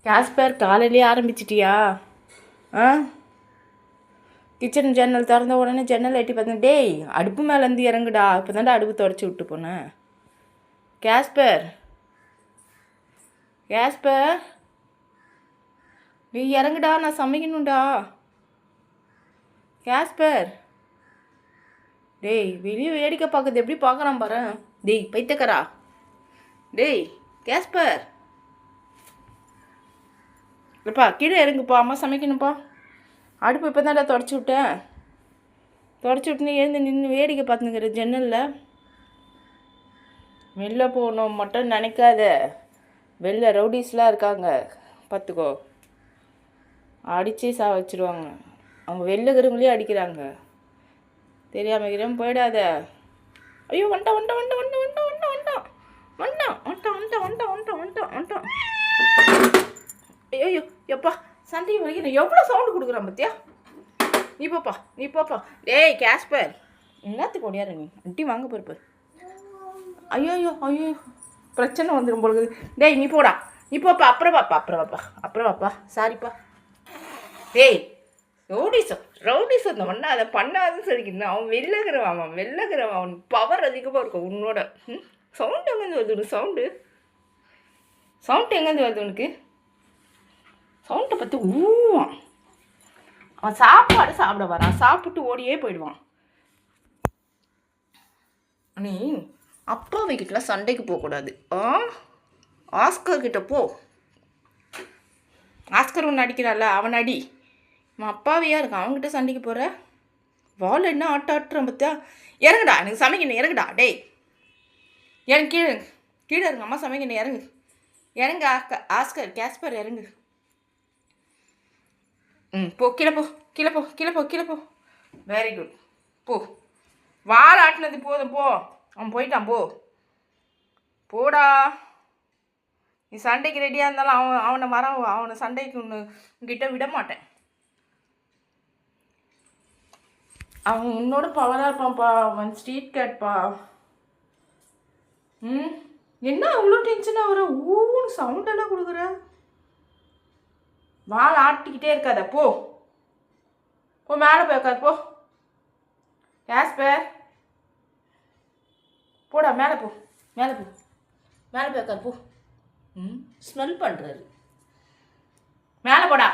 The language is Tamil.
காஸ்பர் காலையிலேயே ஆரம்பிச்சிட்டியா? ஆ, கிச்சன் ஜன்னல் திறந்த உடனே ஜன்னல் எட்டி பார்த்தேன். டேய், அடுப்பு மேலேருந்து இறங்குடா. இப்போ தான்டா அடுப்பு தொடச்சி விட்டு போனேன். காஸ்பர், காஸ்பர், நீ இறங்குடா, நான் சமைக்கணும்டா. காஸ்பர், டேய், வெளியே வேடிக்கை பார்க்குறது எப்படி பார்க்குறான் பாரு. டேய் பைத்தக்கரா, டேய் காஸ்பர், இல்லைப்பா கீழே இறங்குப்பா, அம்மா சமைக்கணும்ப்பா. அடுப்பு இப்போ தான்டா தொடச்சி விட்டேன். தொடச்சி விட்டுன்னு எழுந்து நின்று வேடிக்கை பார்த்துங்கிற ஜன்னலில். வெளில போகணும் மட்டும் நினைக்காத. வெளில ரவுடிஸ்லாம் இருக்காங்க, பார்த்துக்கோ. அடித்து வச்சுருவாங்க. அவங்க வெளில இருக்கிறவங்களே அடிக்கிறாங்க. தெரியாமல் போயிடாத. ஐயோ, வந்துட்டான் வந்துட்டான் வந்துட்டான் வந்துட்டான் வந்துட்டான் வந்துட்டான் வந்துட்டான் வந்துட்டான் வந்துட்டான் வந்துட்டான் வந்துட்டான் வந்துட்டான். ஐயோ எப்பா, சண்டையை வரைக்கும் நான் எவ்வளோ சவுண்டு கொடுக்குறான் பார்த்தியா? நீ போப்பா, நீ போப்பா. டேய் காஸ்பர், என்னத்துக்கு ஓடியாரு நீ? அட்டி வாங்க போயிருப்ப. ஐயோ ஐயோ ஐயோ, பிரச்சனை வந்துடும் பொழுது. டேய் நீ போடா, நீ போப்பா. அப்புறம் வாப்பா, அப்புறம் வாப்பா, அப்புறம் வாப்பா. சாரிப்பா. டேய் ரவுடிசம், ரவுடிசம் இந்த ஒன்றா அதை பண்ணாதுன்னு சொல்லிக்கிறேன். அவன் வெளிலகிறவன், அவன் வெளிலகிறவன். அவன் பவர் அதிகமாக இருக்கும் உன்னோட. சவுண்டு எங்கேருந்து வருது உனக்கு? சவுண்டு எங்கேருந்து வருது உனக்கு? சவுண்டை பற்றி ஊவான். அவன் சாப்பாடு சாப்பிட வரான், சாப்பிட்டு ஓடியே போயிடுவான். நீ அப்பா வீட்டுலாம் சண்டைக்கு போகக்கூடாது. ஆஸ்கர் கிட்ட போ. ஆஸ்கர் ஒன்று அடிக்கிறான்ல, அவன் அடி. அவன் அப்பாவையாக இருக்கான், அவங்ககிட்ட சண்டைக்கு போகிற. வால் என்ன ஆட்டான் பார்த்தியா? இறங்குடா, எனக்கு சமைக்கணும். இறங்குடா. டேய் இறங்கு, கீழே கீழே இருங்க. அம்மா சமைக்கணும். இறங்கு இறங்கு. ஆஸ்கர், காஸ்பர் இறங்கு. போ, கீழே போ, கீழே போ, கீழே போ, கீழே போ. Very good. போ. வால் ஆட்டினது போதும், போ. அவன் போயிட்டான், போ. போடா. நீ சண்டைக்கு ரெடியாக இருந்தாலும் அவனை சண்டைக்கு உங்ககிட்ட விட மாட்டேன். அவன் உன்னோட பவராக இருப்பான்ப்பா. அவன் ஸ்ட்ரீட் கேட்பா. என்ன அவ்வளோ டென்ஷனாக வர? ஊன்னு சவுண்டெல்லாம் கொடுக்குற. வால் ஆட்டிக்கிட்டே இருக்காத, போ. போ, மேலே போய் உட்காரு, போ. காஸ்பர், போடா, மேலே போ, மேலே போ, மேலே போய் உட்காரு, போ. ஸ்மெல் பண்ணுறாரு. மேலே போடா.